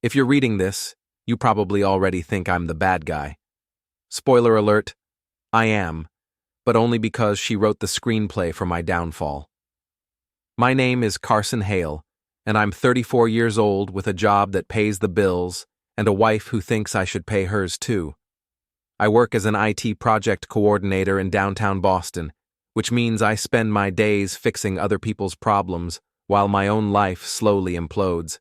If you're reading this, you probably already think I'm the bad guy. Spoiler alert, I am, but only because she wrote the screenplay for my downfall. My name is Carson Hale, and I'm 34 years old with a job that pays the bills and a wife who thinks I should pay hers too. I work as an IT project coordinator in downtown Boston, which means I spend my days fixing other people's problems while my own life slowly implodes.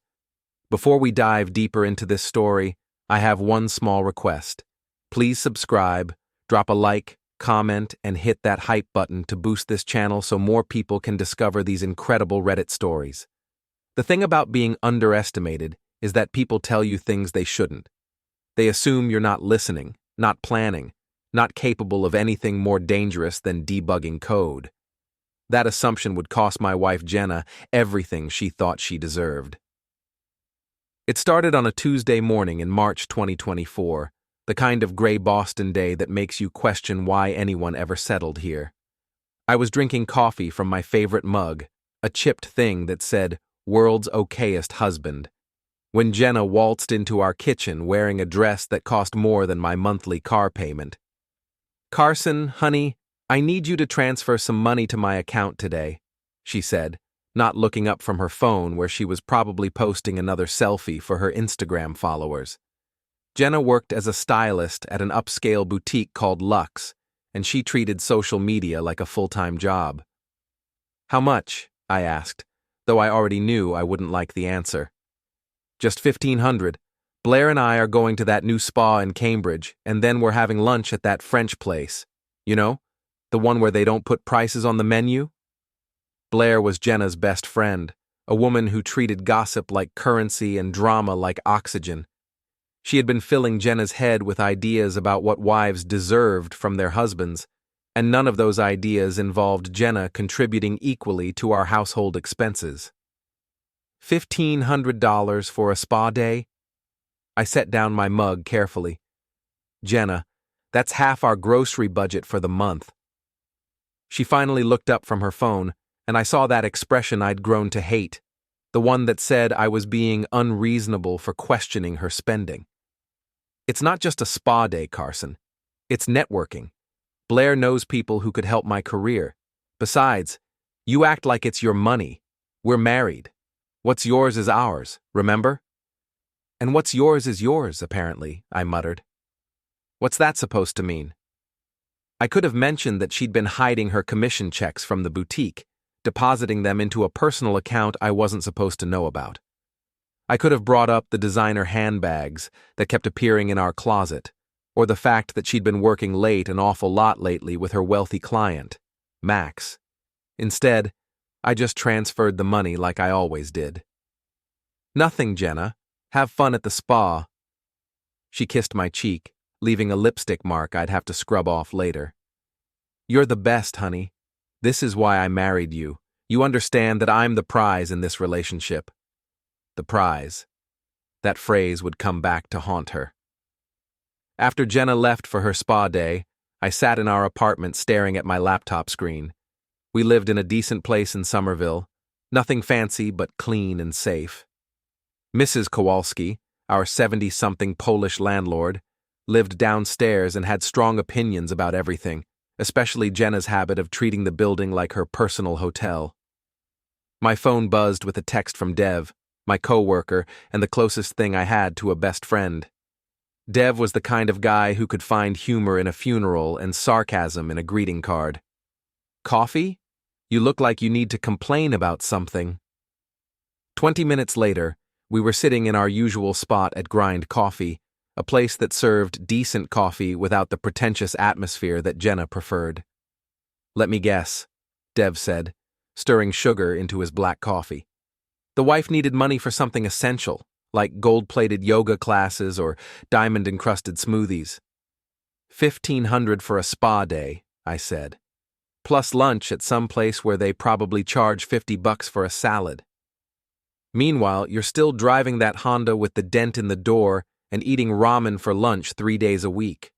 Before we dive deeper into this story, I have one small request. Please subscribe, drop a like, comment, and hit that hype button to boost this channel so more people can discover these incredible Reddit stories. The thing about being underestimated is that people tell you things they shouldn't. They assume you're not listening, not planning, not capable of anything more dangerous than debugging code. That assumption would cost my wife Jenna everything she thought she deserved. It started on a Tuesday morning in March 2024, the kind of gray Boston day that makes you question why anyone ever settled here. I was drinking coffee from my favorite mug, a chipped thing that said, "World's Okayest Husband," when Jenna waltzed into our kitchen wearing a dress that cost more than my monthly car payment. "Carson, honey, I need you to transfer some money to my account today," she said, not looking up from her phone where she was probably posting another selfie for her Instagram followers. Jenna worked as a stylist at an upscale boutique called Luxe, and she treated social media like a full-time job. "How much?" I asked, though I already knew I wouldn't like the answer. "Just $1,500. Blair and I are going to that new spa in Cambridge, and then we're having lunch at that French place. You know, the one where they don't put prices on the menu?" Blair was Jenna's best friend, a woman who treated gossip like currency and drama like oxygen. She had been filling Jenna's head with ideas about what wives deserved from their husbands, and none of those ideas involved Jenna contributing equally to our household expenses. $1,500 for a spa day? I set down my mug carefully. "Jenna, that's half our grocery budget for the month." She finally looked up from her phone, and I saw that expression I'd grown to hate, the one that said I was being unreasonable for questioning her spending. "It's not just a spa day, Carson. It's networking. Blair knows people who could help my career. Besides, you act like it's your money. We're married. What's yours is ours, remember?" "And what's yours is yours, apparently," I muttered. "What's that supposed to mean?" I could have mentioned that she'd been hiding her commission checks from the boutique, depositing them into a personal account I wasn't supposed to know about. I could have brought up the designer handbags that kept appearing in our closet, or the fact that she'd been working late an awful lot lately with her wealthy client, Max. Instead, I just transferred the money like I always did. "Nothing, Jenna. Have fun at the spa." She kissed my cheek, leaving a lipstick mark I'd have to scrub off later. "You're the best, honey. This is why I married you. You understand that I'm the prize in this relationship." The prize. That phrase would come back to haunt her. After Jenna left for her spa day, I sat in our apartment staring at my laptop screen. We lived in a decent place in Somerville, nothing fancy but clean and safe. Mrs. Kowalski, our 70-something Polish landlord, lived downstairs and had strong opinions about everything, especially Jenna's habit of treating the building like her personal hotel. My phone buzzed with a text from Dev, my coworker and the closest thing I had to a best friend. Dev was the kind of guy who could find humor in a funeral and sarcasm in a greeting card. "Coffee? You look like you need to complain about something." 20 minutes later, we were sitting in our usual spot at Grind Coffee, a place that served decent coffee without the pretentious atmosphere that Jenna preferred. "Let me guess," Dev said, stirring sugar into his black coffee. "The wife needed money for something essential, like gold-plated yoga classes or diamond-encrusted smoothies." $1,500 for a spa day," I said. "Plus lunch at some place where they probably charge $50 for a salad. Meanwhile, you're still driving that Honda with the dent in the door and eating ramen for lunch 3 days a week."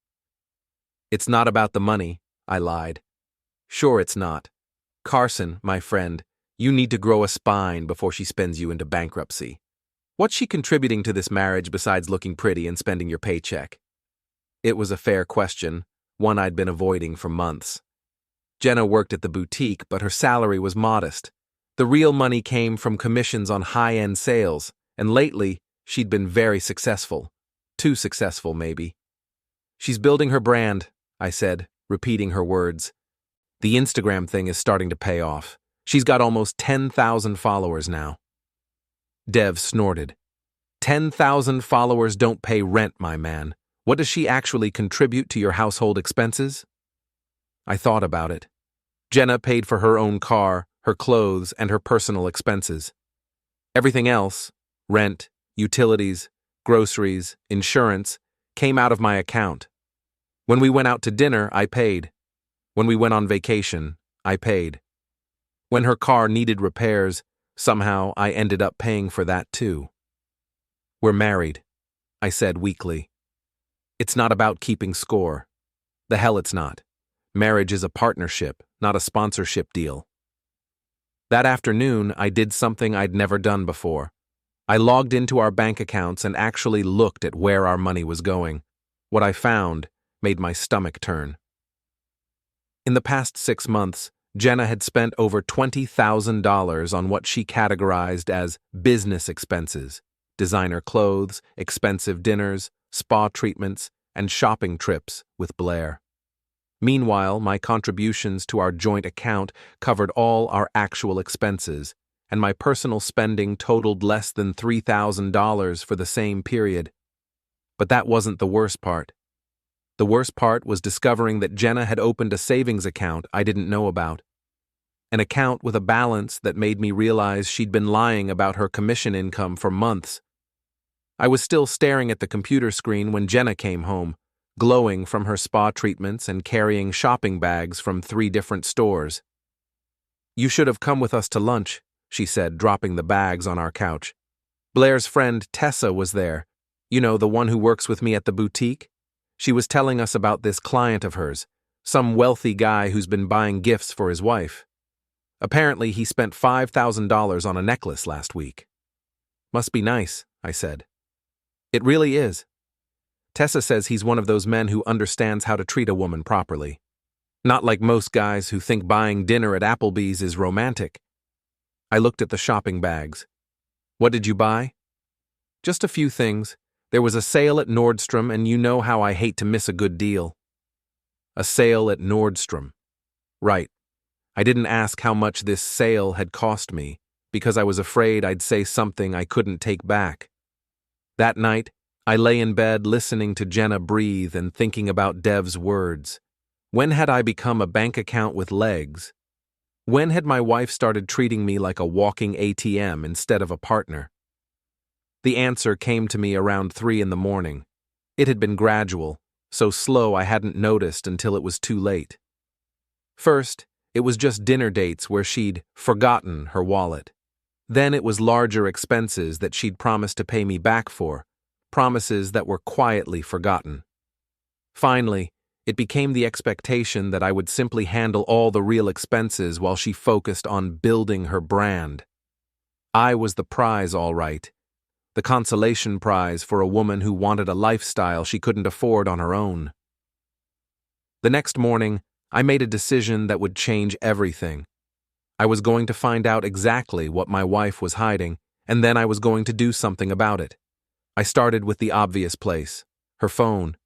"It's not about the money," I lied. "Sure it's not. Carson, my friend, you need to grow a spine before she spins you into bankruptcy. What's she contributing to this marriage besides looking pretty and spending your paycheck? It was a fair question, one I'd been avoiding for months. Jenna worked at the boutique, but her salary was modest. The real money came from commissions on high-end sales, and lately, she'd been very successful. Too successful, maybe. She's building her brand, I said, repeating her words. The Instagram thing is starting to pay off. She's got almost 10,000 followers now. Dev snorted. 10,000 followers don't pay rent, my man. What does she actually contribute to your household expenses? I thought about it. Jenna paid for her own car, her clothes, and her personal expenses. Everything else, rent, utilities, groceries, insurance, came out of my account. When we went out to dinner, I paid. When we went on vacation, I paid. When her car needed repairs, somehow I ended up paying for that too. We're married, I said weakly. It's not about keeping score. The hell it's not. Marriage is a partnership, not a sponsorship deal. That afternoon, I did something I'd never done before. I logged into our bank accounts and actually looked at where our money was going. What I found made my stomach turn. In the past 6 months, Jenna had spent over $20,000 on what she categorized as business expenses: designer clothes, expensive dinners, spa treatments, and shopping trips with Blair. Meanwhile, my contributions to our joint account covered all our actual expenses, and my personal spending totaled less than $3,000 for the same period. But that wasn't the worst part. The worst part was discovering that Jenna had opened a savings account I didn't know about. An account with a balance that made me realize she'd been lying about her commission income for months. I was still staring at the computer screen when Jenna came home, glowing from her spa treatments and carrying shopping bags from 3 different stores. "You should have come with us to lunch," she said, dropping the bags on our couch. "Blair's friend Tessa was there. You know, the one who works with me at the boutique? She was telling us about this client of hers, some wealthy guy who's been buying gifts for his wife. Apparently, he spent $5,000 on a necklace last week." "Must be nice," I said. "It really is. Tessa says he's one of those men who understands how to treat a woman properly. Not like most guys who think buying dinner at Applebee's is romantic." I looked at the shopping bags. "What did you buy?" "Just a few things. There was a sale at Nordstrom, and you know how I hate to miss a good deal." A sale at Nordstrom. Right. I didn't ask how much this sale had cost me, because I was afraid I'd say something I couldn't take back. That night, I lay in bed listening to Jenna breathe and thinking about Dev's words. When had I become a bank account with legs? When had my wife started treating me like a walking ATM instead of a partner? The answer came to me around 3 in the morning. It had been gradual, so slow I hadn't noticed until it was too late. First, it was just dinner dates where she'd forgotten her wallet. Then it was larger expenses that she'd promised to pay me back for, promises that were quietly forgotten. Finally, it became the expectation that I would simply handle all the real expenses while she focused on building her brand. I was the prize, all right. The consolation prize for a woman who wanted a lifestyle she couldn't afford on her own. The next morning, I made a decision that would change everything. I was going to find out exactly what my wife was hiding, and then I was going to do something about it. I started with the obvious place, her phone.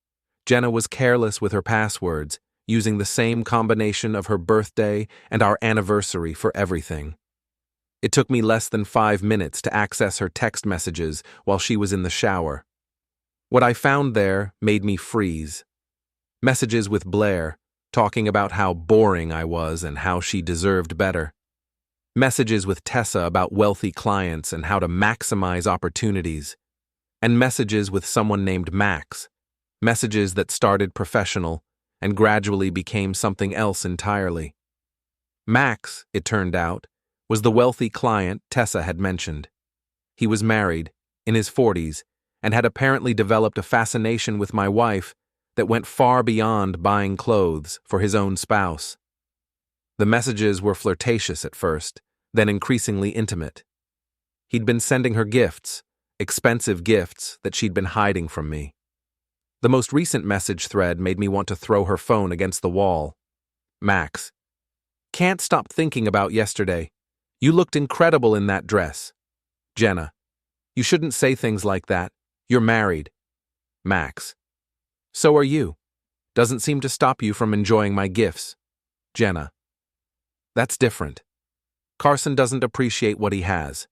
Jenna was careless with her passwords, using the same combination of her birthday and our anniversary for everything. It took me less than 5 minutes to access her text messages while she was in the shower. What I found there made me freeze. Messages with Blair, talking about how boring I was and how she deserved better. Messages with Tessa about wealthy clients and how to maximize opportunities. And messages with someone named Max. Messages that started professional and gradually became something else entirely. Max, it turned out, was the wealthy client Tessa had mentioned. He was married, in his 40s, and had apparently developed a fascination with my wife that went far beyond buying clothes for his own spouse. The messages were flirtatious at first, then increasingly intimate. He'd been sending her gifts, expensive gifts that she'd been hiding from me. The most recent message thread made me want to throw her phone against the wall. Max. Can't stop thinking about yesterday. You looked incredible in that dress. Jenna. You shouldn't say things like that. You're married. Max. So are you. Doesn't seem to stop you from enjoying my gifts. Jenna. That's different. Carson doesn't appreciate what he has.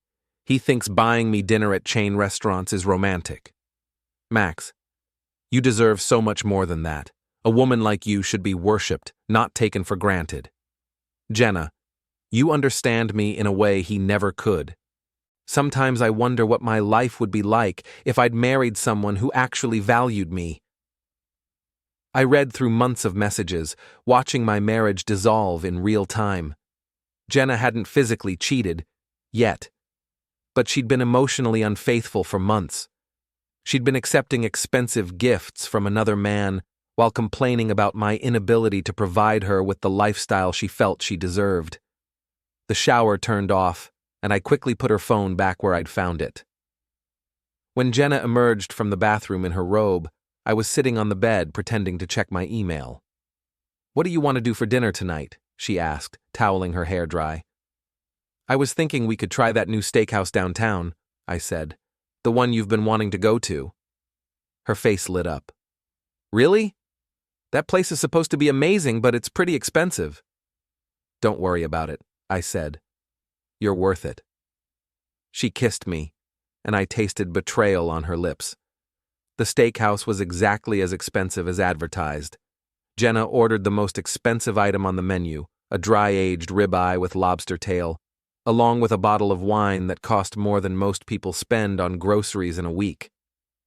He thinks buying me dinner at chain restaurants is romantic. Max. You deserve so much more than that. A woman like you should be worshipped, not taken for granted. Jenna. You understand me in a way he never could. Sometimes I wonder what my life would be like if I'd married someone who actually valued me. I read through months of messages, watching my marriage dissolve in real time. Jenna hadn't physically cheated, yet. But she'd been emotionally unfaithful for months. She'd been accepting expensive gifts from another man while complaining about my inability to provide her with the lifestyle she felt she deserved. The shower turned off, and I quickly put her phone back where I'd found it. When Jenna emerged from the bathroom in her robe, I was sitting on the bed pretending to check my email. "What do you want to do for dinner tonight?" she asked, toweling her hair dry. "I was thinking we could try that new steakhouse downtown," I said. "The one you've been wanting to go to." Her face lit up. "Really? That place is supposed to be amazing, but it's pretty expensive." "Don't worry about it," I said. "You're worth it." She kissed me, and I tasted betrayal on her lips. The steakhouse was exactly as expensive as advertised. Jenna ordered the most expensive item on the menu, a dry-aged ribeye with lobster tail, along with a bottle of wine that cost more than most people spend on groceries in a week.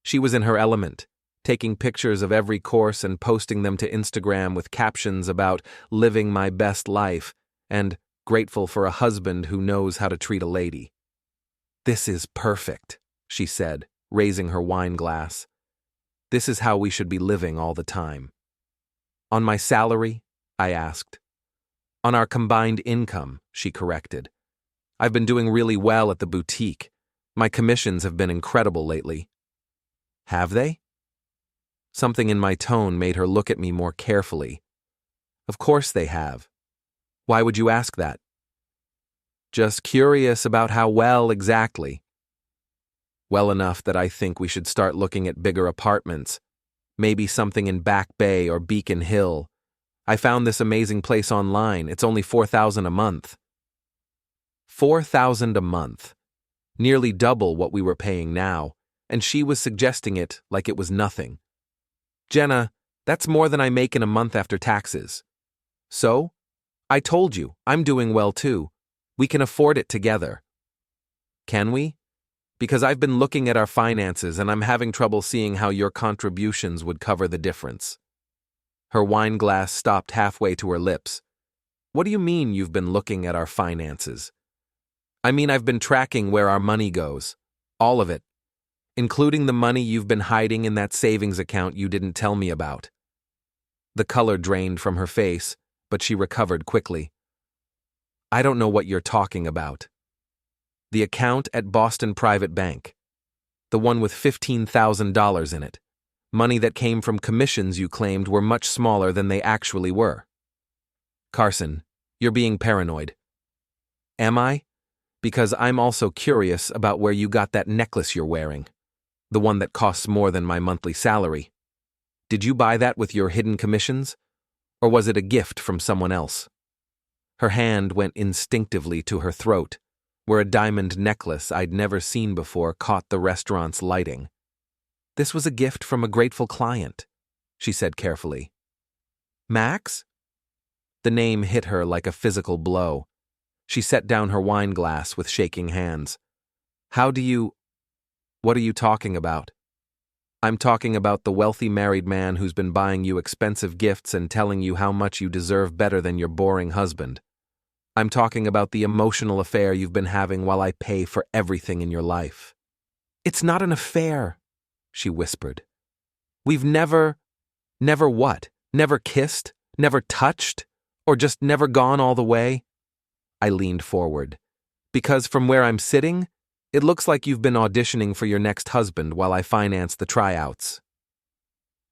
She was in her element, taking pictures of every course and posting them to Instagram with captions about living my best life and grateful for a husband who knows how to treat a lady. "This is perfect," she said, raising her wine glass. "This is how we should be living all the time." "On my salary?" I asked. "On our combined income," she corrected. "I've been doing really well at the boutique. My commissions have been incredible lately." "Have they?" Something in my tone made her look at me more carefully. "Of course they have. Why would you ask that?" "Just curious about how well exactly." "Well enough that I think we should start looking at bigger apartments. Maybe something in Back Bay or Beacon Hill. I found this amazing place online. It's only $4,000 a month." $4,000 a month. Nearly double what we were paying now, and she was suggesting it like it was nothing. "Jenna, that's more than I make in a month after taxes." "So? I told you, I'm doing well too. We can afford it together." "Can we? Because I've been looking at our finances and I'm having trouble seeing how your contributions would cover the difference." Her wine glass stopped halfway to her lips. "What do you mean you've been looking at our finances?" "I mean I've been tracking where our money goes. All of it. Including the money you've been hiding in that savings account you didn't tell me about." The color drained from her face, but she recovered quickly. "I don't know what you're talking about." "The account at Boston Private Bank. The one with $15,000 in it. Money that came from commissions you claimed were much smaller than they actually were." "Carson, you're being paranoid." "Am I? Because I'm also curious about where you got that necklace you're wearing. The one that costs more than my monthly salary. Did you buy that with your hidden commissions? Or was it a gift from someone else?" Her hand went instinctively to her throat, where a diamond necklace I'd never seen before caught the restaurant's lighting. "This was a gift from a grateful client," she said carefully. "Max?" The name hit her like a physical blow. She set down her wine glass with shaking hands. What are you talking about?" "I'm talking about the wealthy married man who's been buying you expensive gifts and telling you how much you deserve better than your boring husband. I'm talking about the emotional affair you've been having while I pay for everything in your life." "It's not an affair," she whispered. "We've never what? Never kissed? Never touched? Or just never gone all the way?" I leaned forward. "Because from where I'm sitting, It looks like you've been auditioning for your next husband while I finance the tryouts.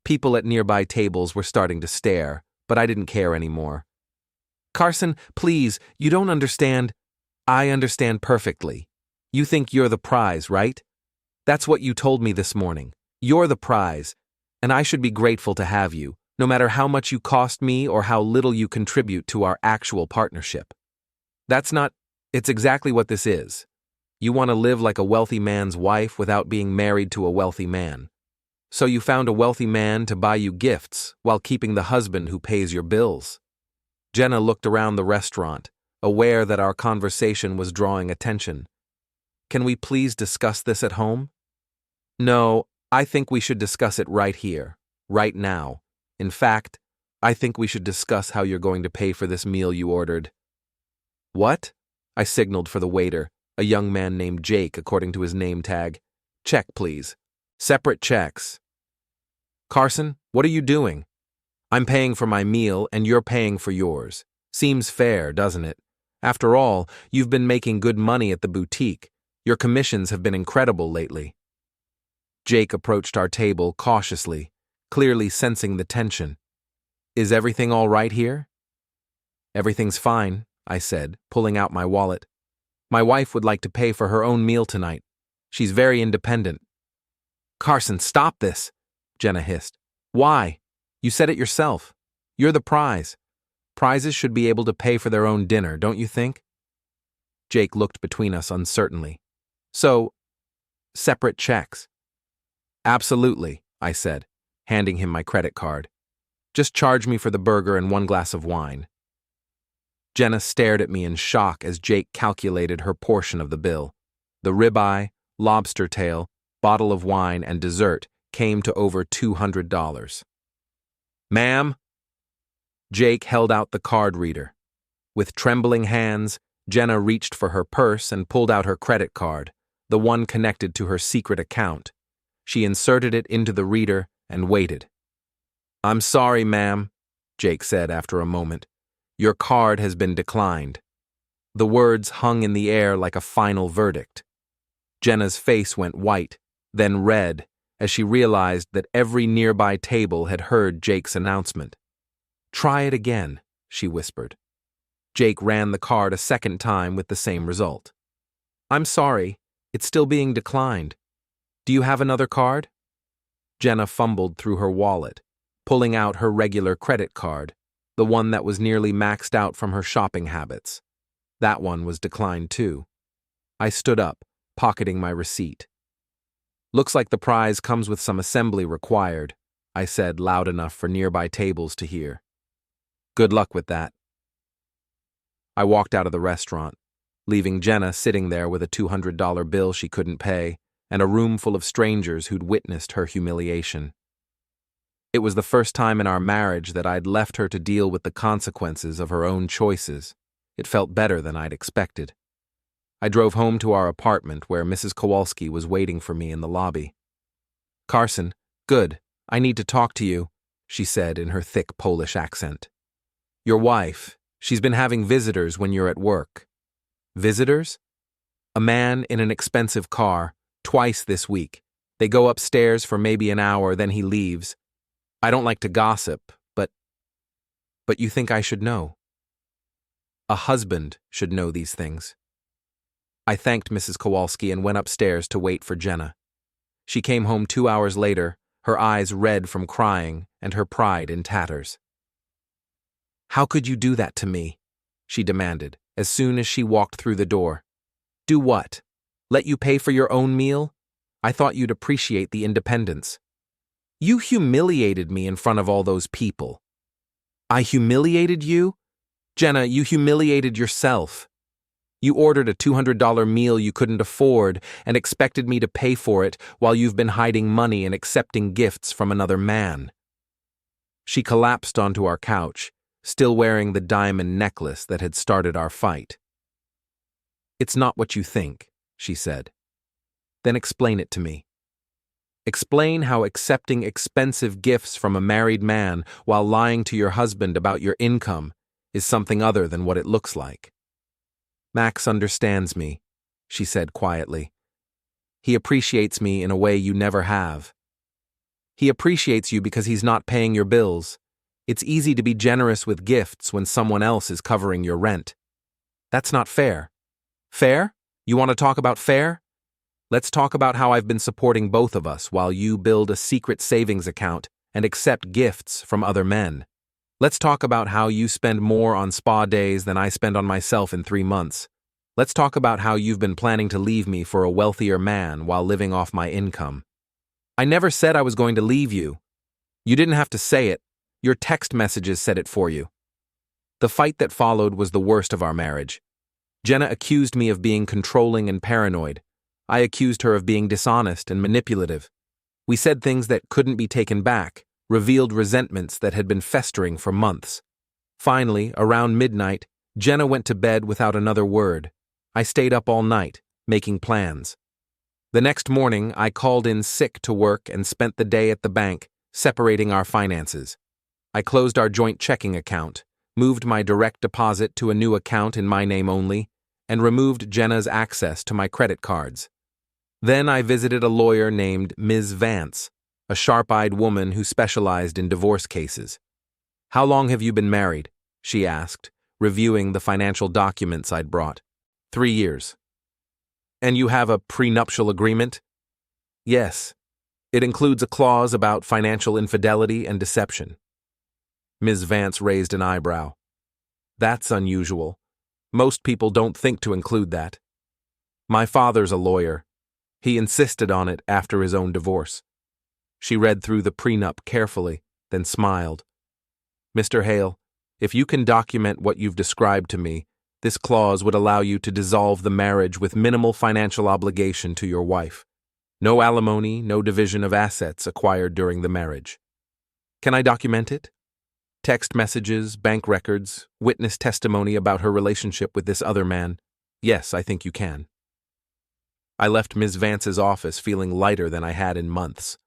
People at nearby tables were starting to stare, but I didn't care anymore. Carson, please, you don't understand. I understand perfectly. You think you're the prize, right? That's what you told me this morning. You're the prize, and I should be grateful to have you, no matter how much you cost me or how little you contribute to our actual partnership. It's exactly what this is. You want to live like a wealthy man's wife without being married to a wealthy man. So you found a wealthy man to buy you gifts while keeping the husband who pays your bills. Jenna looked around the restaurant, aware that our conversation was drawing attention. Can we please discuss this at home? No, I think we should discuss it right here, right now. In fact, I think we should discuss how you're going to pay for this meal you ordered. What? I signaled for the waiter, a young man named Jake according to his name tag. Check, please. Separate checks. Carson, what are you doing? I'm paying for my meal and you're paying for yours. Seems fair, doesn't it? After all, you've been making good money at the boutique. Your commissions have been incredible lately. Jake approached our table cautiously, clearly sensing the tension. Is everything all right here? Everything's fine, I said, pulling out my wallet. My wife would like to pay for her own meal tonight. She's very independent. Carson, stop this, Jenna hissed. Why? You said it yourself. You're the prize. Prizes should be able to pay for their own dinner, don't you think? Jake looked between us uncertainly. So, separate checks. Absolutely, I said, handing him my credit card. Just charge me for the burger and 1 glass of wine. Jenna stared at me in shock as Jake calculated her portion of the bill. The ribeye, lobster tail, bottle of wine, and dessert came to over $200. Ma'am? Jake held out the card reader. With trembling hands, Jenna reached for her purse and pulled out her credit card, the one connected to her secret account. She inserted it into the reader and waited. I'm sorry, ma'am, Jake said after a moment. Your card has been declined. The words hung in the air like a final verdict. Jenna's face went white, then red, as she realized that every nearby table had heard Jake's announcement. Try it again, she whispered. Jake ran the card a second time with the same result. I'm sorry, it's still being declined. Do you have another card? Jenna fumbled through her wallet, pulling out her regular credit card, the one that was nearly maxed out from her shopping habits. That one was declined too. I stood up, pocketing my receipt. Looks like the prize comes with some assembly required, I said loud enough for nearby tables to hear. Good luck with that. I walked out of the restaurant, leaving Jenna sitting there with a $200 bill she couldn't pay and a room full of strangers who'd witnessed her humiliation. It was the first time in our marriage that I'd left her to deal with the consequences of her own choices. It felt better than I'd expected. I drove home to our apartment where Mrs. Kowalski was waiting for me in the lobby. Carson, good, I need to talk to you, she said in her thick Polish accent. Your wife, she's been having visitors when you're at work. Visitors? A man in an expensive car, twice this week. They go upstairs for maybe an hour, then he leaves. I don't like to gossip, but you think I should know. A husband should know these things. I thanked Mrs. Kowalski and went upstairs to wait for Jenna. She came home 2 hours later, her eyes red from crying and her pride in tatters. How could you do that to me? She demanded, as soon as she walked through the door. Do what? Let you pay for your own meal? I thought you'd appreciate the independence. You humiliated me in front of all those people. I humiliated you? Jenna, you humiliated yourself. You ordered a $200 meal you couldn't afford and expected me to pay for it while you've been hiding money and accepting gifts from another man. She collapsed onto our couch, still wearing the diamond necklace that had started our fight. It's not what you think, she said. Then explain it to me. Explain how accepting expensive gifts from a married man while lying to your husband about your income is something other than what it looks like. Max understands me, she said quietly, He appreciates me in a way you never have. He appreciates you because he's not paying your bills. It's easy to be generous with gifts when someone else is covering your rent. That's not fair. Fair? You want to talk about fair? Let's talk about how I've been supporting both of us while you build a secret savings account and accept gifts from other men. Let's talk about how you spend more on spa days than I spend on myself in 3 months. Let's talk about how you've been planning to leave me for a wealthier man while living off my income. I never said I was going to leave you. You didn't have to say it. Your text messages said it for you. The fight that followed was the worst of our marriage. Jenna accused me of being controlling and paranoid. I accused her of being dishonest and manipulative. We said things that couldn't be taken back, revealed resentments that had been festering for months. Finally, around midnight, Jenna went to bed without another word. I stayed up all night, making plans. The next morning, I called in sick to work and spent the day at the bank, separating our finances. I closed our joint checking account, moved my direct deposit to a new account in my name only, and removed Jenna's access to my credit cards. Then I visited a lawyer named Ms. Vance, a sharp-eyed woman who specialized in divorce cases. "How long have you been married?" she asked, reviewing the financial documents I'd brought. 3 years. "And you have a prenuptial agreement?" "Yes. It includes a clause about financial infidelity and deception." Ms. Vance raised an eyebrow. "That's unusual. Most people don't think to include that. My father's a lawyer. He insisted on it after his own divorce." She read through the prenup carefully, then smiled. "Mr. Hale, if you can document what you've described to me, this clause would allow you to dissolve the marriage with minimal financial obligation to your wife. No alimony, no division of assets acquired during the marriage. Can I document it? Text messages, bank records, witness testimony about her relationship with this other man? Yes, I think you can." I left Ms. Vance's office feeling lighter than I had in months.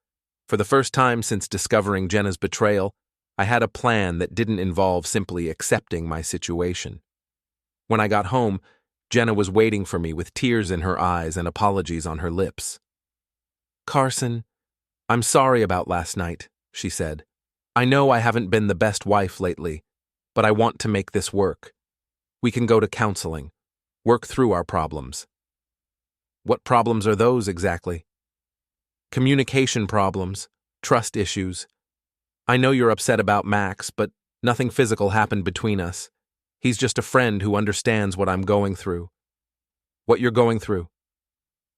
For the first time since discovering Jenna's betrayal, I had a plan that didn't involve simply accepting my situation. When I got home, Jenna was waiting for me with tears in her eyes and apologies on her lips. "Carson, I'm sorry about last night," she said. "I know I haven't been the best wife lately, but I want to make this work. We can go to counseling, work through our problems." "What problems are those exactly?" "Communication problems, trust issues. I know you're upset about Max, but nothing physical happened between us. He's just a friend who understands what I'm going through." "What you're going through?"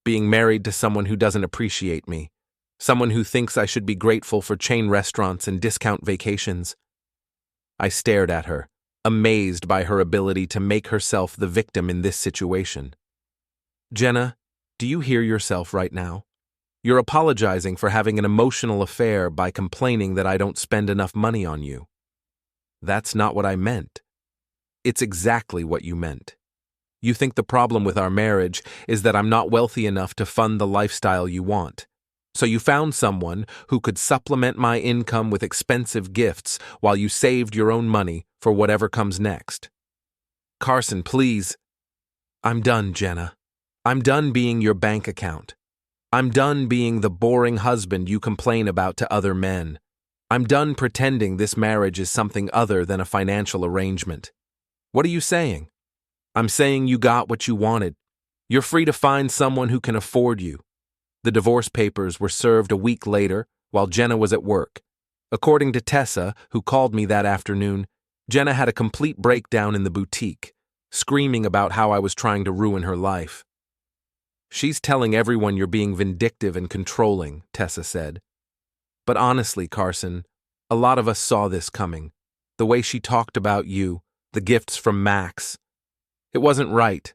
"Being married to someone who doesn't appreciate me. Someone who thinks I should be grateful for chain restaurants and discount vacations." I stared at her, amazed by her ability to make herself the victim in this situation. "Jenna, do you hear yourself right now? You're apologizing for having an emotional affair by complaining that I don't spend enough money on you." "That's not what I meant." "It's exactly what you meant. You think the problem with our marriage is that I'm not wealthy enough to fund the lifestyle you want. So you found someone who could supplement my income with expensive gifts while you saved your own money for whatever comes next." "Carson, please." "I'm done, Jenna. I'm done being your bank account. I'm done being the boring husband you complain about to other men. I'm done pretending this marriage is something other than a financial arrangement." "What are you saying?" "I'm saying you got what you wanted. You're free to find someone who can afford you." The divorce papers were served a week later while Jenna was at work. According to Tessa, who called me that afternoon, Jenna had a complete breakdown in the boutique, screaming about how I was trying to ruin her life. "She's telling everyone you're being vindictive and controlling," Tessa said. "But honestly, Carson, a lot of us saw this coming. The way she talked about you, the gifts from Max. It wasn't right."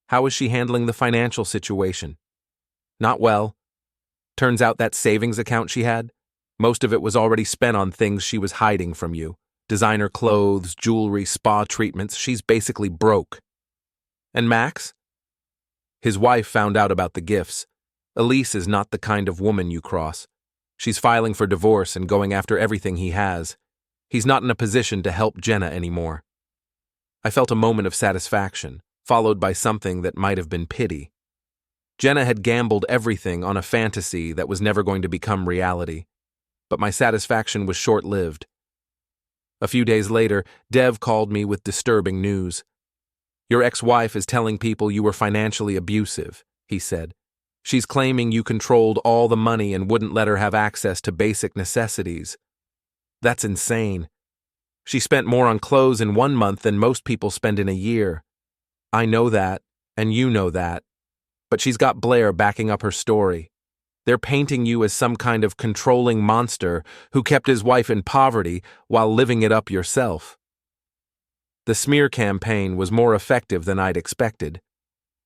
"How is she handling the financial situation?" "Not well. Turns out that savings account she had, most of it was already spent on things she was hiding from you. Designer clothes, jewelry, spa treatments. She's basically broke." "And Max?" "His wife found out about the gifts. Elise is not the kind of woman you cross. She's filing for divorce and going after everything he has. He's not in a position to help Jenna anymore." I felt a moment of satisfaction, followed by something that might have been pity. Jenna had gambled everything on a fantasy that was never going to become reality. But my satisfaction was short-lived. A few days later, Dev called me with disturbing news. "Your ex-wife is telling people you were financially abusive," he said. "She's claiming you controlled all the money and wouldn't let her have access to basic necessities. That's insane. She spent more on clothes in 1 month than most people spend in a year. I know that, and you know that. But she's got Blair backing up her story. They're painting you as some kind of controlling monster who kept his wife in poverty while living it up yourself." The smear campaign was more effective than I'd expected.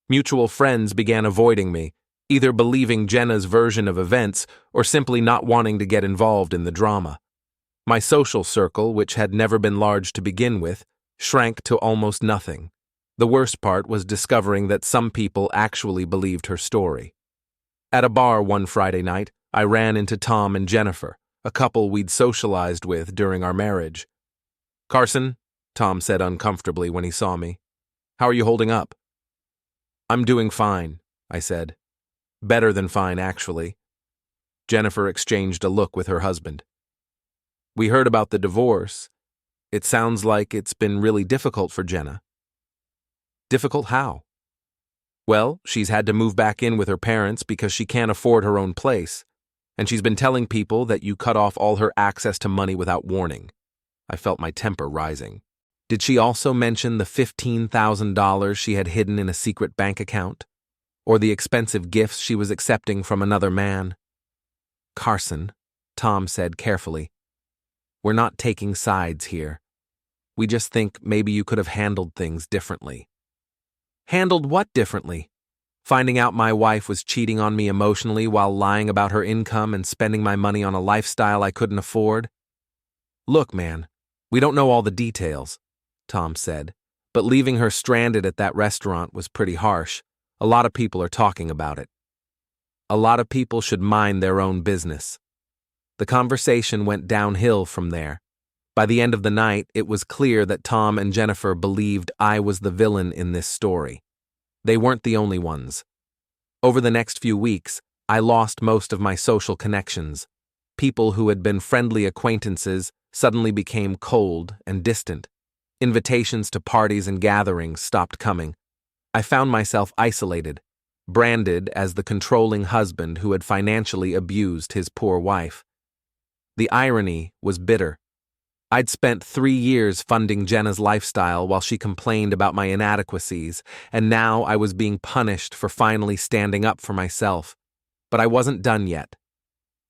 Mutual friends began avoiding me, either believing Jenna's version of events or simply not wanting to get involved in the drama. My social circle, which had never been large to begin with, shrank to almost nothing. The worst part was discovering that some people actually believed her story. At a bar one Friday night, I ran into Tom and Jennifer, a couple we'd socialized with during our marriage. "Carson," Tom said uncomfortably when he saw me. "How are you holding up?" "I'm doing fine," I said. "Better than fine, actually." Jennifer exchanged a look with her husband. "We heard about the divorce. It sounds like it's been really difficult for Jenna." "Difficult how?" "Well, she's had to move back in with her parents because she can't afford her own place, and she's been telling people that you cut off all her access to money without warning." I felt my temper rising. Did she also mention the $15,000 she had hidden in a secret bank account? Or the expensive gifts she was accepting from another man? "Carson," Tom said carefully, "we're not taking sides here. We just think maybe you could have handled things differently." "Handled what differently? Finding out my wife was cheating on me emotionally while lying about her income and spending my money on a lifestyle I couldn't afford?" "Look, man, we don't know all the details," Tom said, "but leaving her stranded at that restaurant was pretty harsh. A lot of people are talking about it. A lot of people should mind their own business." The conversation went downhill from there. By the end of the night, it was clear that Tom and Jennifer believed I was the villain in this story. They weren't the only ones. Over the next few weeks, I lost most of my social connections. People who had been friendly acquaintances suddenly became cold and distant. Invitations to parties and gatherings stopped coming. I found myself isolated, branded as the controlling husband who had financially abused his poor wife. The irony was bitter. I'd spent 3 years funding Jenna's lifestyle while she complained about my inadequacies, and now I was being punished for finally standing up for myself. But I wasn't done yet.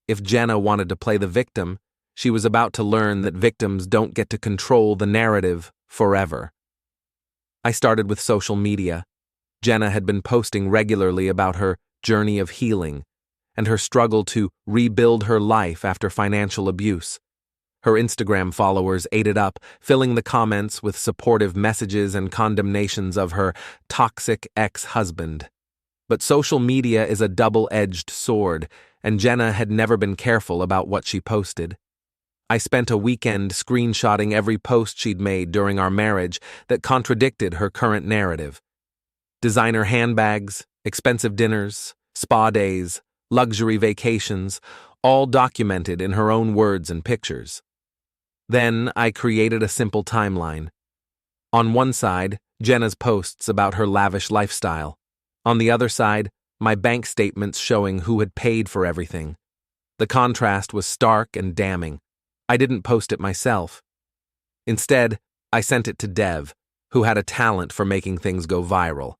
If Jenna wanted to play the victim, she was about to learn that victims don't get to control the narrative forever. I started with social media. Jenna had been posting regularly about her journey of healing and her struggle to rebuild her life after financial abuse. Her Instagram followers ate it up, filling the comments with supportive messages and condemnations of her toxic ex-husband. But social media is a double-edged sword, and Jenna had never been careful about what she posted. I spent a weekend screenshotting every post she'd made during our marriage that contradicted her current narrative. Designer handbags, expensive dinners, spa days, luxury vacations, all documented in her own words and pictures. Then I created a simple timeline. On one side, Jenna's posts about her lavish lifestyle. On the other side, my bank statements showing who had paid for everything. The contrast was stark and damning. I didn't post it myself. Instead, I sent it to Dev, who had a talent for making things go viral.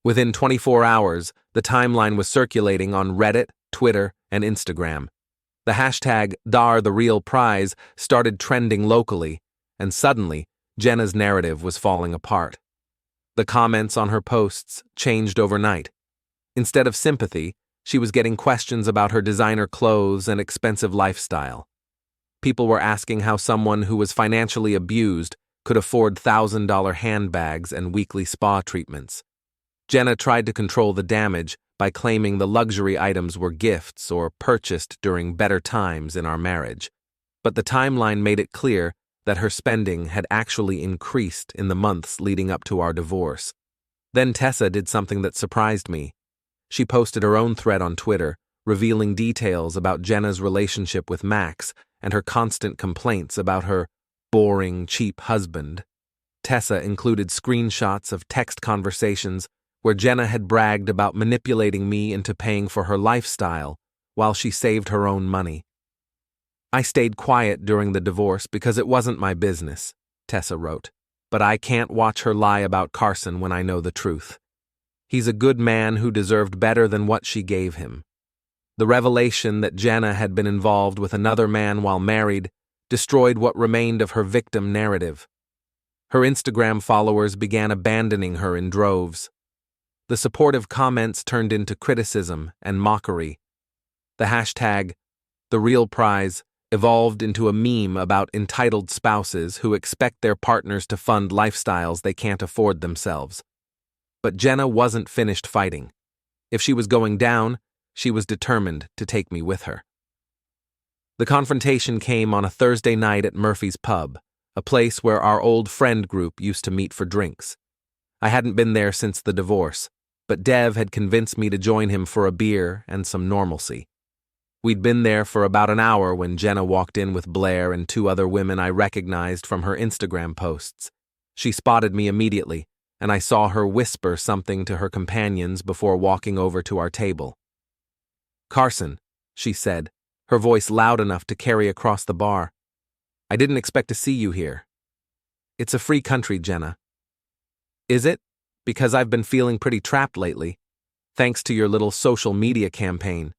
Within 24 hours, the timeline was circulating on Reddit, Twitter, and Instagram. The hashtag #DarTheRealPrize started trending locally, and suddenly, Jenna's narrative was falling apart. The comments on her posts changed overnight. Instead of sympathy, she was getting questions about her designer clothes and expensive lifestyle. People were asking how someone who was financially abused could afford $1,000 handbags and weekly spa treatments. Jenna tried to control the damage by claiming the luxury items were gifts or purchased during better times in our marriage. But the timeline made it clear that her spending had actually increased in the months leading up to our divorce. Then Tessa did something that surprised me. She posted her own thread on Twitter, revealing details about Jenna's relationship with Max and her constant complaints about her boring, cheap husband. Tessa included screenshots of text conversations where Jenna had bragged about manipulating me into paying for her lifestyle while she saved her own money. I stayed quiet during the divorce because it wasn't my business, Tessa wrote, but I can't watch her lie about Carson when I know the truth. He's a good man who deserved better than what she gave him. The revelation that Jenna had been involved with another man while married destroyed what remained of her victim narrative. Her Instagram followers began abandoning her in droves. The supportive comments turned into criticism and mockery. The hashtag, #TheRealPrize, evolved into a meme about entitled spouses who expect their partners to fund lifestyles they can't afford themselves. But Jenna wasn't finished fighting. If she was going down, she was determined to take me with her. The confrontation came on a Thursday night at Murphy's Pub, a place where our old friend group used to meet for drinks. I hadn't been there since the divorce, but Dev had convinced me to join him for a beer and some normalcy. We'd been there for about an hour when Jenna walked in with Blair and 2 other women I recognized from her Instagram posts. She spotted me immediately, and I saw her whisper something to her companions before walking over to our table. "Carson," she said, her voice loud enough to carry across the bar. "I didn't expect to see you here." "It's a free country, Jenna." "Is it? Because I've been feeling pretty trapped lately, thanks to your little social media campaign."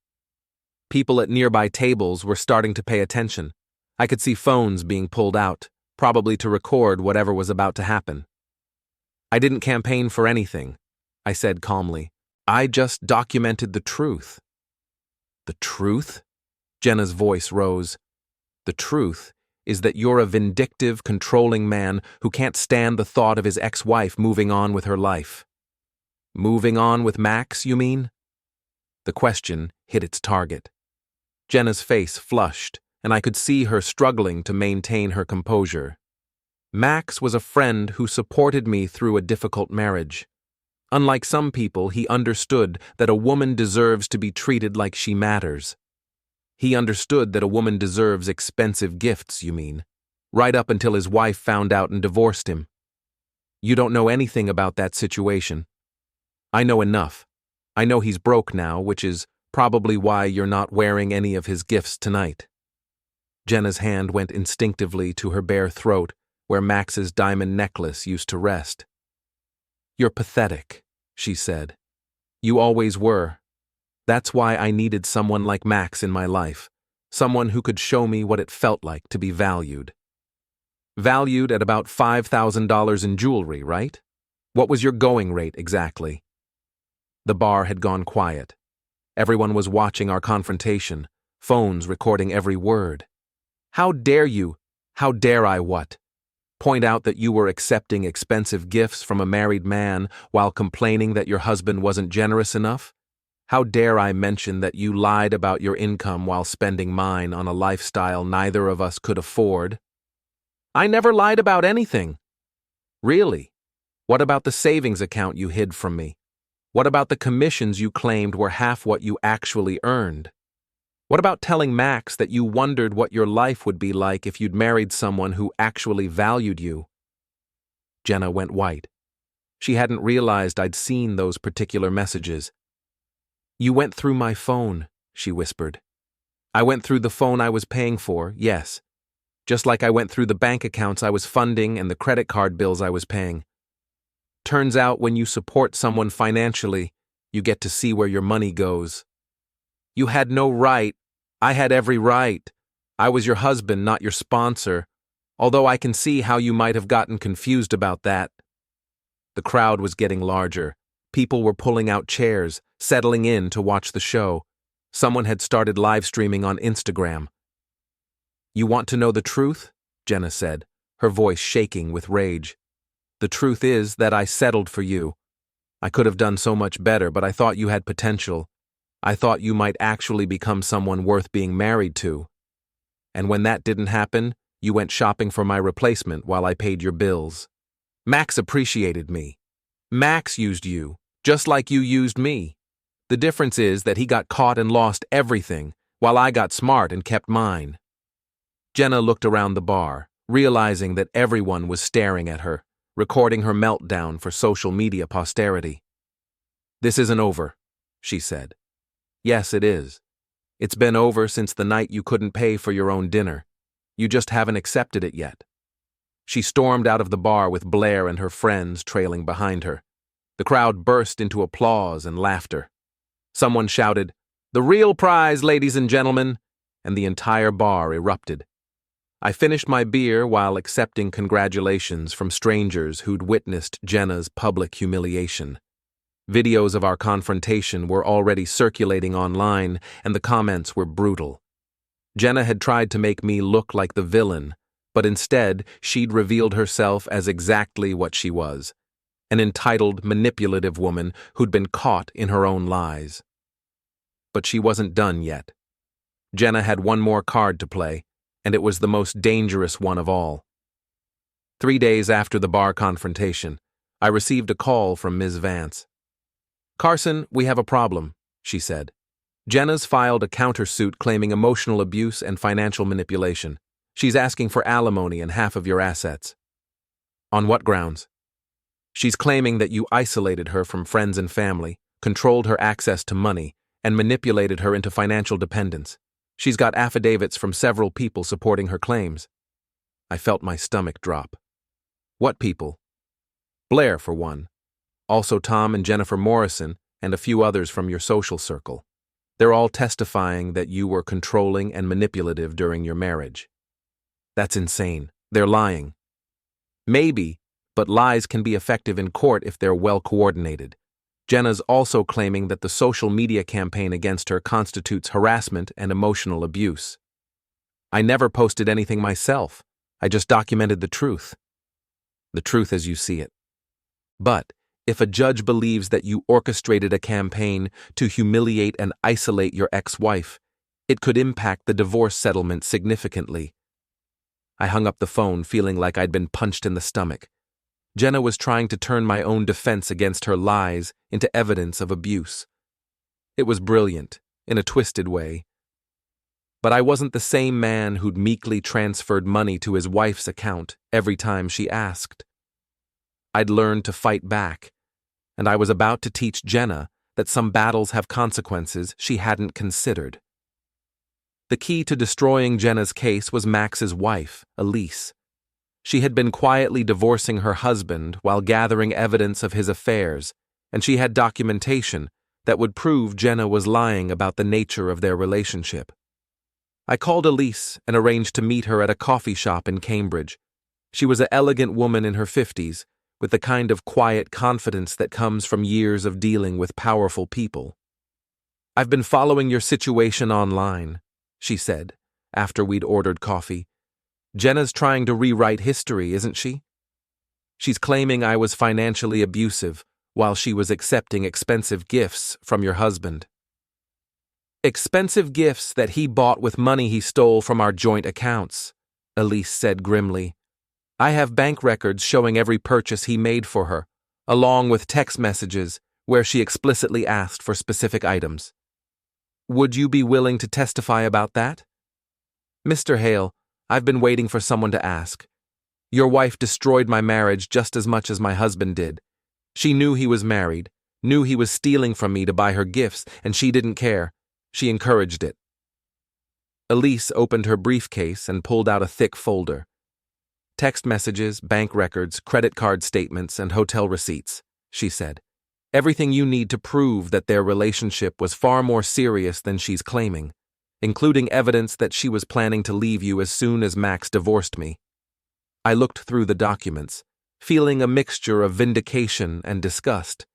People at nearby tables were starting to pay attention. I could see phones being pulled out, probably to record whatever was about to happen. "I didn't campaign for anything," I said calmly. "I just documented the truth." "The truth?" Jenna's voice rose. "The truth is that you're a vindictive, controlling man who can't stand the thought of his ex-wife moving on with her life." "Moving on with Max, you mean?" The question hit its target. Jenna's face flushed, and I could see her struggling to maintain her composure. Max was a friend who supported me through a difficult marriage. Unlike some people, he understood that a woman deserves to be treated like she matters. He understood that a woman deserves expensive gifts, you mean, right up until his wife found out and divorced him. You don't know anything about that situation. I know enough. I know he's broke now, which is probably why you're not wearing any of his gifts tonight. Jenna's hand went instinctively to her bare throat, where Max's diamond necklace used to rest. "You're pathetic," she said. "You always were. That's why I needed someone like Max in my life, someone who could show me what it felt like to be valued." Valued at about $5,000 in jewelry, right? What was your going rate exactly? The bar had gone quiet. Everyone was watching our confrontation, phones recording every word. "How dare you? How dare I what? Point out that you were accepting expensive gifts from a married man while complaining that your husband wasn't generous enough? How dare I mention that you lied about your income while spending mine on a lifestyle neither of us could afford?" "I never lied about anything." "Really? What about the savings account you hid from me? What about the commissions you claimed were half what you actually earned? What about telling Max that you wondered what your life would be like if you'd married someone who actually valued you?" Jenna went white. She hadn't realized I'd seen those particular messages. "You went through my phone," she whispered. "I went through the phone I was paying for, yes. Just like I went through the bank accounts I was funding and the credit card bills I was paying. Turns out when you support someone financially, you get to see where your money goes. You had no right. I had every right. I was your husband, not your sponsor, although I can see how you might have gotten confused about that." The crowd was getting larger. People were pulling out chairs, settling in to watch the show. Someone had started live streaming on Instagram. "You want to know the truth?" Jenna said, her voice shaking with rage. "The truth is that I settled for you. I could have done so much better, but I thought you had potential. I thought you might actually become someone worth being married to. And when that didn't happen, you went shopping for my replacement while I paid your bills. Max appreciated me. Max used you, just like you used me. The difference is that he got caught and lost everything, while I got smart and kept mine." Jenna looked around the bar, realizing that everyone was staring at her, recording her meltdown for social media posterity. "This isn't over," she said. "Yes, it is. It's been over since the night you couldn't pay for your own dinner. You just haven't accepted it yet." She stormed out of the bar with Blair and her friends trailing behind her. The crowd burst into applause and laughter. Someone shouted, "The real prize, ladies and gentlemen," and the entire bar erupted. I finished my beer while accepting congratulations from strangers who'd witnessed Jenna's public humiliation. Videos of our confrontation were already circulating online, and the comments were brutal. Jenna had tried to make me look like the villain, but instead she'd revealed herself as exactly what she was: an entitled, manipulative woman who'd been caught in her own lies. But she wasn't done yet. Jenna had one more card to play, and it was the most dangerous one of all. 3 days after the bar confrontation, I received a call from Ms. Vance. "Carson, we have a problem," she said. "Jenna's filed a countersuit claiming emotional abuse and financial manipulation. She's asking for alimony and half of your assets." "On what grounds?" "She's claiming that you isolated her from friends and family, controlled her access to money, and manipulated her into financial dependence. She's got affidavits from several people supporting her claims." I felt my stomach drop. "What people?" "Blair, for one. Also Tom and Jennifer Morrison, and a few others from your social circle. They're all testifying that you were controlling and manipulative during your marriage." "That's insane. They're lying." "Maybe, but lies can be effective in court if they're well coordinated. Jenna's also claiming that the social media campaign against her constitutes harassment and emotional abuse." "I never posted anything myself. I just documented the truth." "The truth as you see it." "But if a judge believes that you orchestrated a campaign to humiliate and isolate your ex-wife, it could impact the divorce settlement significantly." I hung up the phone feeling like I'd been punched in the stomach. Jenna was trying to turn my own defense against her lies into evidence of abuse. It was brilliant, in a twisted way. But I wasn't the same man who'd meekly transferred money to his wife's account every time she asked. I'd learned to fight back, and I was about to teach Jenna that some battles have consequences she hadn't considered. The key to destroying Jenna's case was Max's wife, Elise. She had been quietly divorcing her husband while gathering evidence of his affairs, and she had documentation that would prove Jenna was lying about the nature of their relationship. I called Elise and arranged to meet her at a coffee shop in Cambridge. She was an elegant woman in her 50s, with the kind of quiet confidence that comes from years of dealing with powerful people. "I've been following your situation online," she said, after we'd ordered coffee. "Jenna's trying to rewrite history, isn't she? She's claiming I was financially abusive while she was accepting expensive gifts from your husband." "Expensive gifts that he bought with money he stole from our joint accounts," Elise said grimly. "I have bank records showing every purchase he made for her, along with text messages where she explicitly asked for specific items. Would you be willing to testify about that?" "Mr. Hale, I've been waiting for someone to ask. Your wife destroyed my marriage just as much as my husband did. She knew he was married, knew he was stealing from me to buy her gifts, and she didn't care. She encouraged it." Elise opened her briefcase and pulled out a thick folder. "Text messages, bank records, credit card statements, and hotel receipts," she said. "Everything you need to prove that their relationship was far more serious than she's claiming, including evidence that she was planning to leave you as soon as Max divorced me." I looked through the documents, feeling a mixture of vindication and disgust.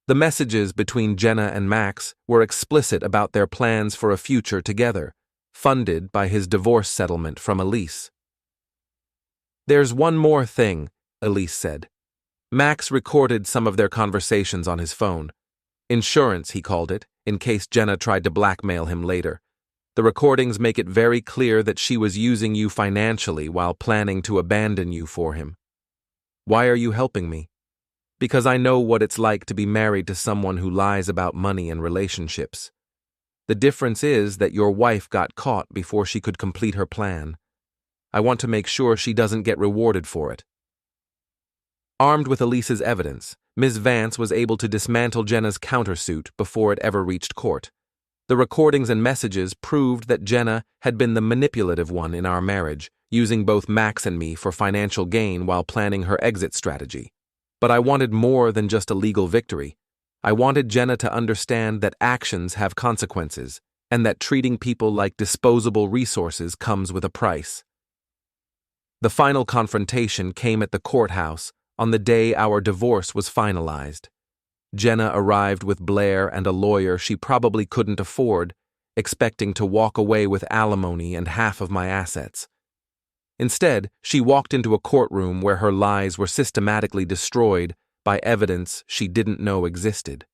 The messages between Jenna and Max were explicit about their plans for a future together, funded by his divorce settlement from Elise. "There's one more thing," Elise said. "Max recorded some of their conversations on his phone. Insurance, he called it, in case Jenna tried to blackmail him later. The recordings make it very clear that she was using you financially while planning to abandon you for him." "Why are you helping me?" because I know what it's like to be married to someone who lies about money and relationships. The difference is that your wife got caught before she could complete her plan. I want to make sure she doesn't get rewarded for it." Armed with Elise's evidence, Ms. Vance was able to dismantle Jenna's countersuit before it ever reached court. The recordings and messages proved that Jenna had been the manipulative one in our marriage, using both Max and me for financial gain while planning her exit strategy. But I wanted more than just a legal victory. I wanted Jenna to understand that actions have consequences, and that treating people like disposable resources comes with a price. The final confrontation came at the courthouse on the day our divorce was finalized. Jenna arrived with Blair and a lawyer she probably couldn't afford, expecting to walk away with alimony and half of my assets. Instead, she walked into a courtroom where her lies were systematically destroyed by evidence she didn't know existed.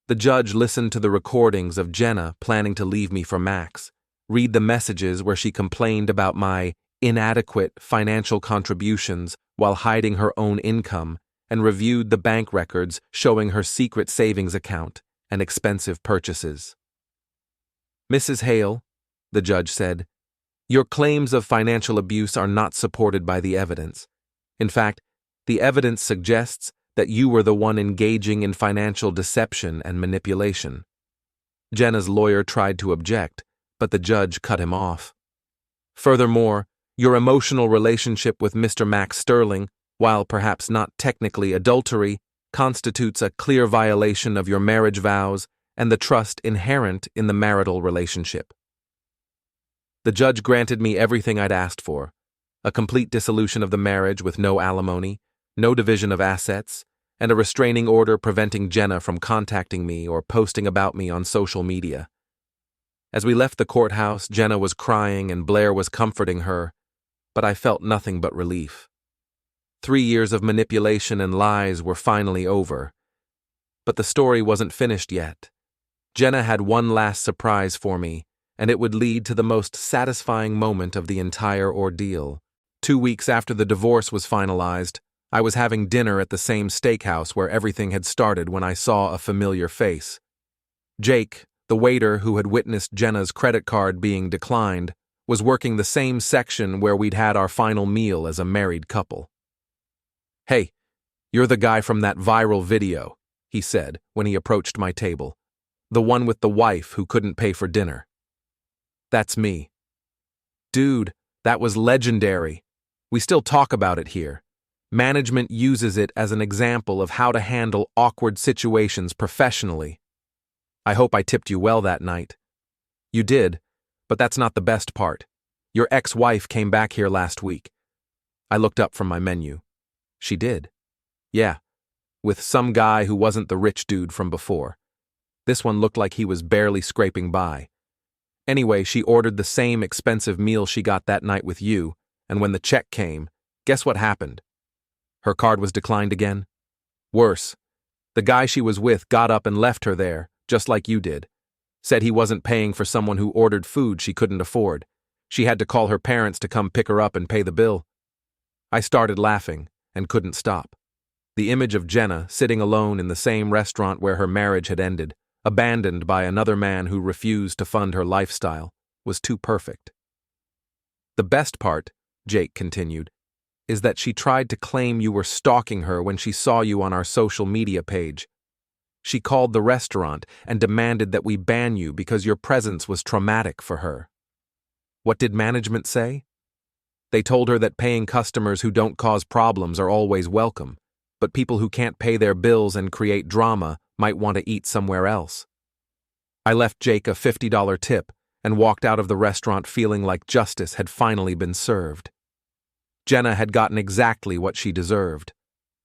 The judge listened to the recordings of Jenna planning to leave me for Max, read the messages where she complained about my inadequate financial contributions while hiding her own income, and reviewed the bank records showing her secret savings account and expensive purchases. "Mrs. Hale," the judge said, "your claims of financial abuse are not supported by the evidence. In fact, the evidence suggests that you were the one engaging in financial deception and manipulation." Jenna's lawyer tried to object, but the judge cut him off. "Furthermore, your emotional relationship with Mr. Max Sterling, while perhaps not technically adultery, constitutes a clear violation of your marriage vows and the trust inherent in the marital relationship." The judge granted me everything I'd asked for: a complete dissolution of the marriage with no alimony, no division of assets, and a restraining order preventing Jenna from contacting me or posting about me on social media. As we left the courthouse, Jenna was crying and Blair was comforting her, but I felt nothing but relief. 3 years of manipulation and lies were finally over. But the story wasn't finished yet. Jenna had one last surprise for me, and it would lead to the most satisfying moment of the entire ordeal. 2 weeks after the divorce was finalized, I was having dinner at the same steakhouse where everything had started when I saw a familiar face. Jake, the waiter who had witnessed Jenna's credit card being declined, was working the same section where we'd had our final meal as a married couple. "Hey, you're the guy from that viral video," he said when he approached my table. "The one with the wife who couldn't pay for dinner." "That's me." "Dude, that was legendary. We still talk about it here. Management uses it as an example of how to handle awkward situations professionally. I hope I tipped you well that night." "You did, but that's not the best part. Your ex-wife came back here last week." I looked up from my menu. "She did?" "Yeah, with some guy who wasn't the rich dude from before. This one looked like he was barely scraping by. Anyway, she ordered the same expensive meal she got that night with you, and when the check came, guess what happened? Her card was declined again? Worse, the guy she was with got up and left her there, just like you did. Said he wasn't paying for someone who ordered food she couldn't afford. She had to call her parents to come pick her up and pay the bill." I started laughing and couldn't stop. The image of Jenna sitting alone in the same restaurant where her marriage had ended, abandoned by another man who refused to fund her lifestyle, was too perfect. "The best part," Jake continued, "is that she tried to claim you were stalking her when she saw you on our social media page. She called the restaurant and demanded that we ban you because your presence was traumatic for her." What did management say? They told her that paying customers who don't cause problems are always welcome, but people who can't pay their bills and create drama might want to eat somewhere else. I left Jake a $50 tip and walked out of the restaurant feeling like justice had finally been served. Jenna had gotten exactly what she deserved: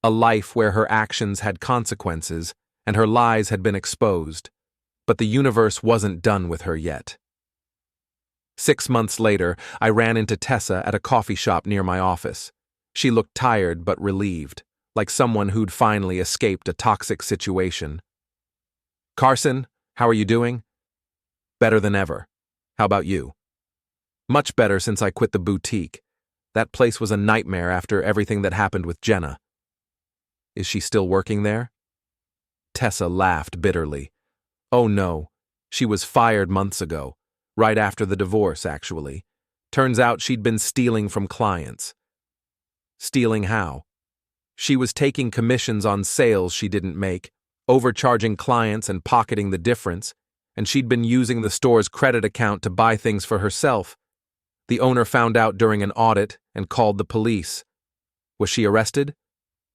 a life where her actions had consequences and her lies had been exposed, but the universe wasn't done with her yet. 6 months later, I ran into Tessa at a coffee shop near my office. She looked tired but relieved, like someone who'd finally escaped a toxic situation. "Carson, how are you doing?" "Better than ever. How about you?" "Much better since I quit the boutique. That place was a nightmare after everything that happened with Jenna." Is she still working there? Tessa laughed bitterly. Oh no, she was fired months ago, right after the divorce, actually. Turns out she'd been stealing from clients. Stealing how? She was taking commissions on sales she didn't make, overcharging clients and pocketing the difference, and she'd been using the store's credit account to buy things for herself. The owner found out during an audit and called the police. Was she arrested?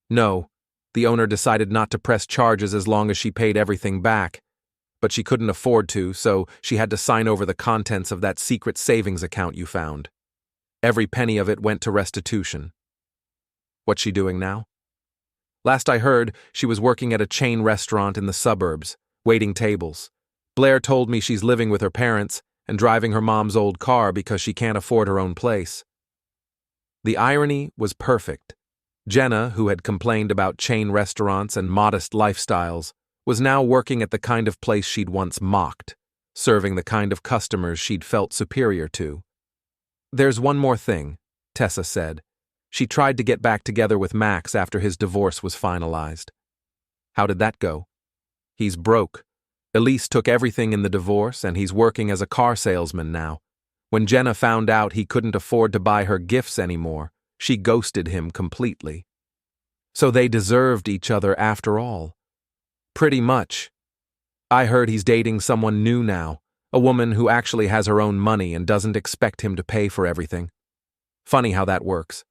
No. The owner decided not to press charges as long as she paid everything back. But she couldn't afford to, so she had to sign over the contents of that secret savings account you found. Every penny of it went to restitution. What's she doing now? Last I heard, she was working at a chain restaurant in the suburbs, waiting tables. Blair told me she's living with her parents and driving her mom's old car because she can't afford her own place. The irony was perfect. Jenna, who had complained about chain restaurants and modest lifestyles, was now working at the kind of place she'd once mocked, serving the kind of customers she'd felt superior to. There's one more thing, Tessa said. She tried to get back together with Max after his divorce was finalized. How did that go? He's broke. Elise took everything in the divorce, and he's working as a car salesman now. When Jenna found out he couldn't afford to buy her gifts anymore, she ghosted him completely. So they deserved each other after all. Pretty much. I heard he's dating someone new now, a woman who actually has her own money and doesn't expect him to pay for everything. Funny how that works.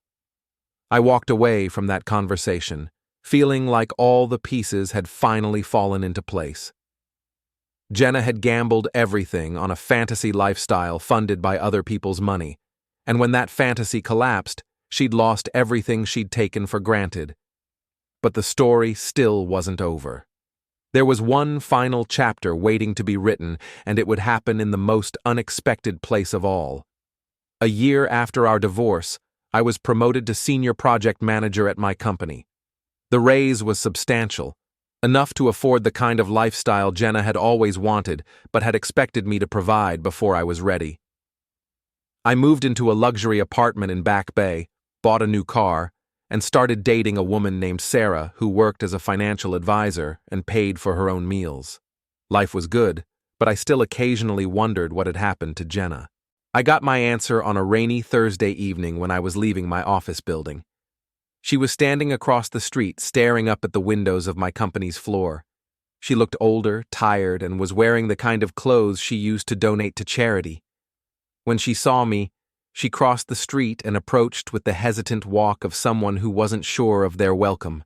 I walked away from that conversation, feeling like all the pieces had finally fallen into place. Jenna had gambled everything on a fantasy lifestyle funded by other people's money, and when that fantasy collapsed, she'd lost everything she'd taken for granted. But the story still wasn't over. There was one final chapter waiting to be written, and it would happen in the most unexpected place of all. A year after our divorce, I was promoted to senior project manager at my company. The raise was substantial, enough to afford the kind of lifestyle Jenna had always wanted but had expected me to provide before I was ready. I moved into a luxury apartment in Back Bay, bought a new car, and started dating a woman named Sarah who worked as a financial advisor and paid for her own meals. Life was good, but I still occasionally wondered what had happened to Jenna. I got my answer on a rainy Thursday evening when I was leaving my office building. She was standing across the street staring up at the windows of my company's floor. She looked older, tired, and was wearing the kind of clothes she used to donate to charity. When she saw me, she crossed the street and approached with the hesitant walk of someone who wasn't sure of their welcome.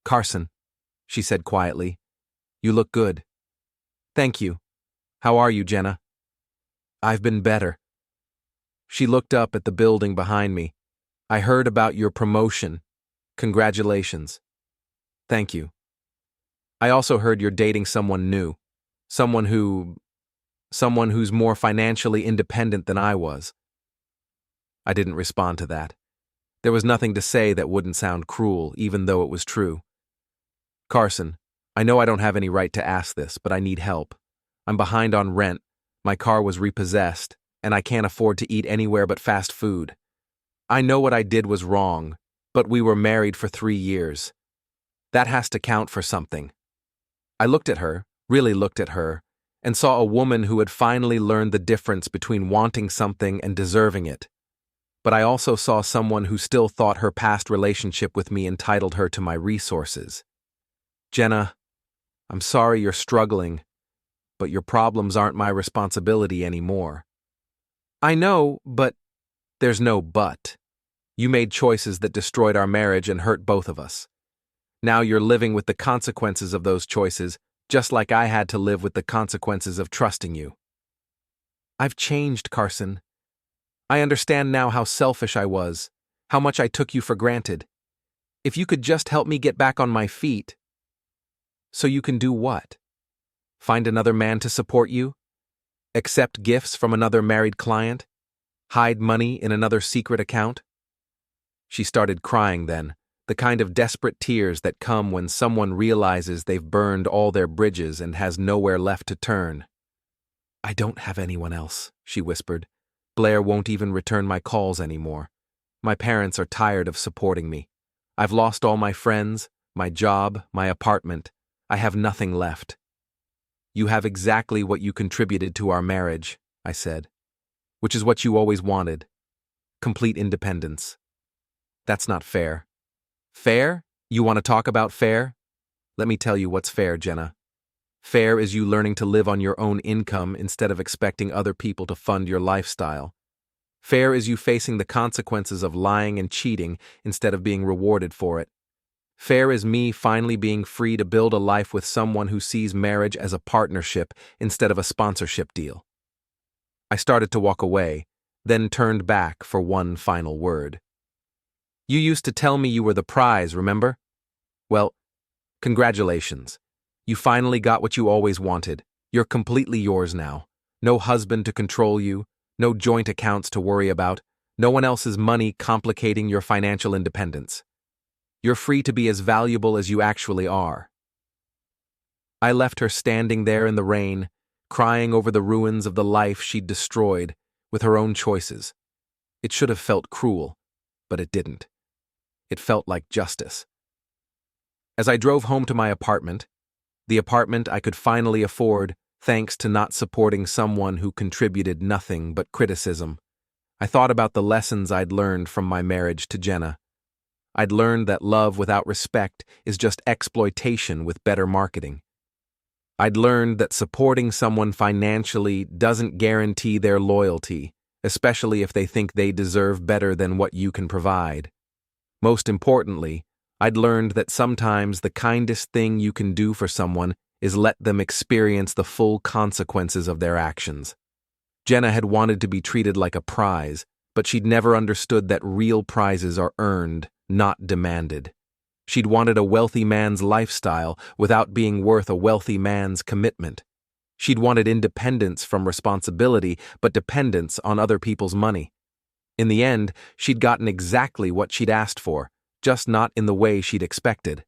"Carson," she said quietly, "you look good." "Thank you. How are you, Jenna?" "I've been better." She looked up at the building behind me. "I heard about your promotion. Congratulations." "Thank you. I also heard you're dating someone new. Someone who's more financially independent than I was." I didn't respond to that. There was nothing to say that wouldn't sound cruel, even though it was true. "Carson, I know I don't have any right to ask this, but I need help. I'm behind on rent, my car was repossessed, and I can't afford to eat anywhere but fast food. I know what I did was wrong, but we were married for 3 years. That has to count for something." I looked at her, really looked at her, and saw a woman who had finally learned the difference between wanting something and deserving it. But I also saw someone who still thought her past relationship with me entitled her to my resources. "Jenna, I'm sorry you're struggling, but your problems aren't my responsibility anymore." "I know, but..." "There's no but. You made choices that destroyed our marriage and hurt both of us. Now you're living with the consequences of those choices, just like I had to live with the consequences of trusting you." "I've changed, Carson. I understand now how selfish I was, how much I took you for granted. If you could just help me get back on my feet." "So you can do what? Find another man to support you? Accept gifts from another married client? Hide money in another secret account?" She started crying then, the kind of desperate tears that come when someone realizes they've burned all their bridges and has nowhere left to turn. "I don't have anyone else," she whispered. "Blair won't even return my calls anymore. My parents are tired of supporting me. I've lost all my friends, my job, my apartment. I have nothing left. You have exactly what you contributed to our marriage, I said, which is what you always wanted. Complete independence. That's not fair. Fair? You want to talk about fair? Let me tell you what's fair, Jenna. Fair is you learning to live on your own income instead of expecting other people to fund your lifestyle. Fair is you facing the consequences of lying and cheating instead of being rewarded for it. Fair is me finally being free to build a life with someone who sees marriage as a partnership instead of a sponsorship deal. I started to walk away, then turned back for one final word. You used to tell me you were the prize, remember? Well, congratulations. You finally got what you always wanted. You're completely yours now. No husband to control you, no joint accounts to worry about, no one else's money complicating your financial independence. You're free to be as valuable as you actually are. I left her standing there in the rain, crying over the ruins of the life she'd destroyed with her own choices. It should have felt cruel, but it didn't. It felt like justice. As I drove home to my apartment, the apartment I could finally afford thanks to not supporting someone who contributed nothing but criticism, I thought about the lessons I'd learned from my marriage to Jenna. I'd learned that love without respect is just exploitation with better marketing. I'd learned that supporting someone financially doesn't guarantee their loyalty, especially if they think they deserve better than what you can provide. Most importantly, I'd learned that sometimes the kindest thing you can do for someone is let them experience the full consequences of their actions. Jenna had wanted to be treated like a prize, but she'd never understood that real prizes are earned, not demanded. She'd wanted a wealthy man's lifestyle without being worth a wealthy man's commitment. She'd wanted independence from responsibility, but dependence on other people's money. In the end, she'd gotten exactly what she'd asked for, just not in the way she'd expected.